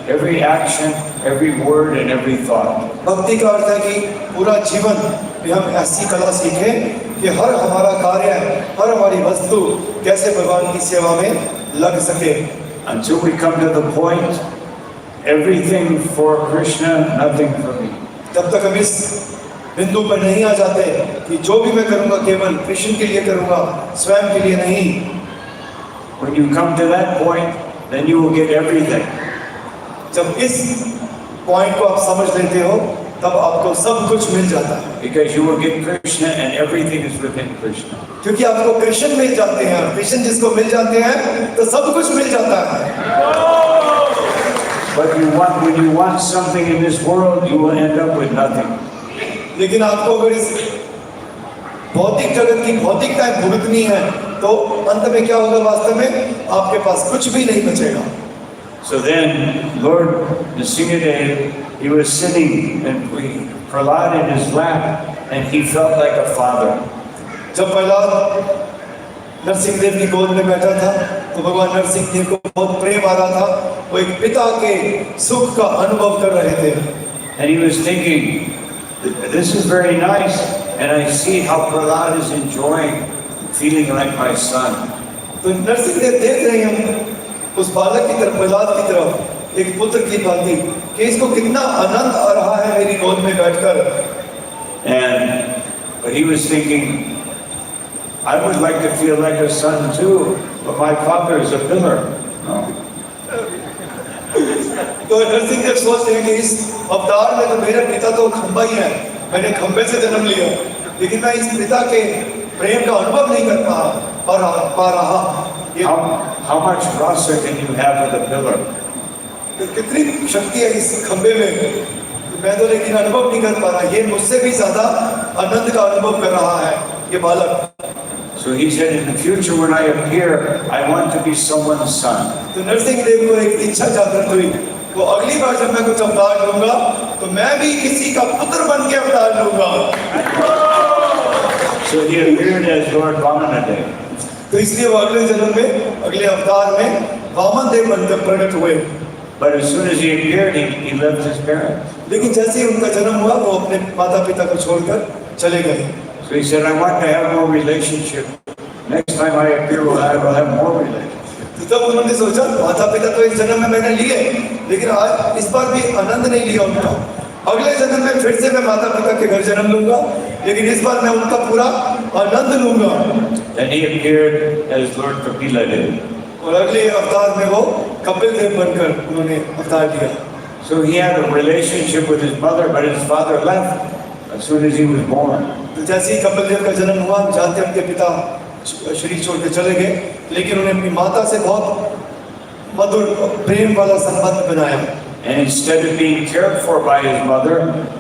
every action, every word, and every thought. भक्ति का अर्थ है कि पूरा जीवन में हम ऐसी कला सीखें कि हर हमारा कार्य, हर हमारी वस्तु कैसे भगवान की सेवा में लग सके। Until we come to the point, everything for Krishna, nothing for me. जब तक हम इस बिंदु पर नहीं आ जाते कि जो भी मैं करूंगा केवल कृष्ण के लिए करूंगा, स्वयं के लिए नहीं। When you come to that point, then you will get everything. जब इस पॉइंट को आप समझ लेते हो, तब आपको सब कुछ मिल जाता है। Because you will get Krishna and everything is within Krishna. क्योंकि आपको कृष्ण मिल जाते हैं, कृष्ण जिसको मिल जाते हैं तो सब कुछ मिल जाता है। But when you want something in this world, you will end up with nothing. लेकिन आपको अगर इस भौतिक जगत की भौतिकताएं भुगतनी है तो अंत में क्या होगा? वास्तव में आपके पास कुछ भी नहीं बचेगा। So then, Lord Nrsimhadev, he was sitting and Prahlad in his lap, and he felt like a father. जब प्रहलाद नरसिंह देव की गोद में बैठा था तो भगवान नरसिंह देव को बहुत प्रेम आ रहा था। वो एक पिता के सुख का अनुभव कर रहे थे। And he was thinking, this is very nice, and I see how Prahlad is enjoying feeling like my son. तो नरसिंह देव देख रहे हैं उस बालक की तरफ, प्रहलाद की तरफ, एक पुत्र की भांति कि इसको कितना आनंद आ रहा है मेरी गोद में बैठकर। But he was thinking, I would like to feel like a son too, but my father is a pillar. No. तो नरसिंह देव सोच रहे हैं कि इस अवतार में तो मेरा पिता तो खंबा ही है, मैंने खंबे से जन्म लिया, लेकिन मैं इस पिता के प्रेम का अनुभव नहीं कर पा रहा। How much rasa can you have with a pillar? तो कितनी शक्ति है इस खंबे में, मैं तो लेकिन अनुभव नहीं कर पा रहा। ये मुझसे भी ज्यादा आनंद का अनुभव कर रहा है ये बालक। So he said, in the future when I appear, I want to be someone's son. तो नरसिंह देव को एक इच्छा जागृत हुई, तो अगली बार जब मैं कुछ अवतार लूंगा तो मैं भी किसी का पुत्र बन के अवतार लूंगा। So he appeared as Lord Vamanadev. तो इसलिए वो अगले जन्म में, अगले अवतार में वामन देव बनकर प्रकट हुए। But as soon as he appeared, he left his parents. लेकिन जैसे ही उनका जन्म हुआ वो अपने माता पिता को छोड़कर चले गए। So he said, I want to have more relationship. Next time I appear, I will have more relationship. तो तब उन्होंने सोचा, माता पिता तो इस जन्म में मैंने लिए, लेकिन आज इस बार भी आनंद नहीं लिया उनका। अगले जन्म में फिर से मैं माता पिता के घर जन्म लूंगा, लेकिन इस बार मैं उनका पूरा आनंद लूंगा। Then he appeared as Lord Kapila Dev. और अगले अवतार में वो कपिल देव बनकर उन्होंने अवतार लिया। So he had a relationship with his mother, but his father left as soon as he was born. तो जैसे ही कपिल देव का जन्म हुआ, हम जानते हैं उनके पिता शरीर छोड़ के चले गए, लेकिन उन्हें अपनी माता से बहुत मधुर प्रेम वाला संबंध बनाया। And instead of being cared for by his mother,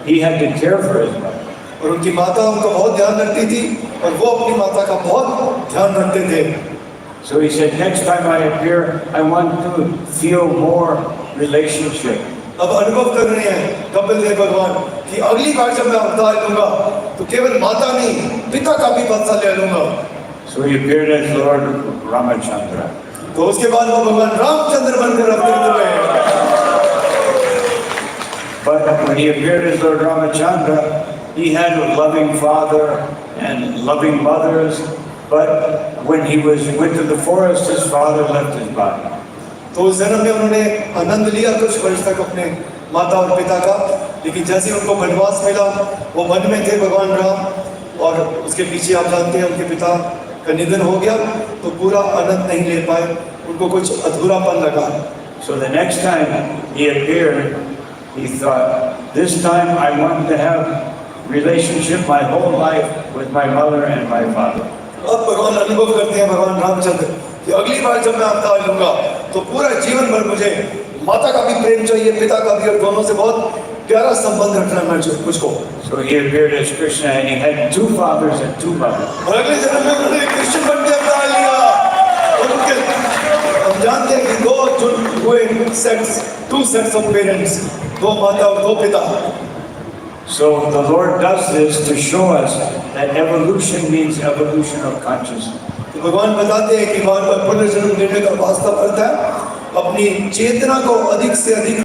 he had to care for his mother. और उनकी माता उनको बहुत ध्यान रखती थी और वो अपनी माता का बहुत ध्यान रखते थे। So he said, next time I appear, I want to feel more relationship. अब अनुभव कर रहे हैं कपिल देव भगवान कि अगली बार जब मैं अवतार लूंगा तो केवल माता नहीं, पिता का भी बदला ले लूंगा। So he appeared as Lord Ramachandra. तो उसके बाद वो भगवान रामचंद्र बनकर अवतरित हुए। But when he appeared as Lord Ramachandra, he had a loving father and loving mothers. But when he went to the forest, his father left his body. तो उस जन्म में उन्होंने आनंद लिया कुछ वर्ष तक अपने माता और पिता का, लेकिन जैसे उनको वनवास मिला, वो वन में थे भगवान राम, और उसके पीछे आप जानते हैं उनके पिता का निधन हो गया, तो पूरा आनंद नहीं ले पाए, उनको कुछ अधूरापन लगा। So the next time he appeared, he thought, this time I want to have relationship my whole life with my mother and my father. अब भगवान अनुभव करते हैं भगवान रामचंद्र कि अगली बार जब मैं अवतार लूंगा तो पूरा जीवन भर मुझे माता का भी प्रेम चाहिए, पिता का भी, और दोनों से बहुत प्यारा संबंध रखना है मुझको। So he appeared as Krishna and he had two fathers and two mothers. और अगले जन्म में उन्होंने कृष्ण बन के अवतार लिया, और उनके हम जानते हैं कि दो जो हुए sets, two sets of parents, दो माता और दो पिता। So the Lord does this to show us that evolution means evolution of consciousness. तो भगवान बताते हैं कि बार बार पुनर्जन्म लेने का वास्तव अर्थ है अपनी चेतना को अधिक से अधिक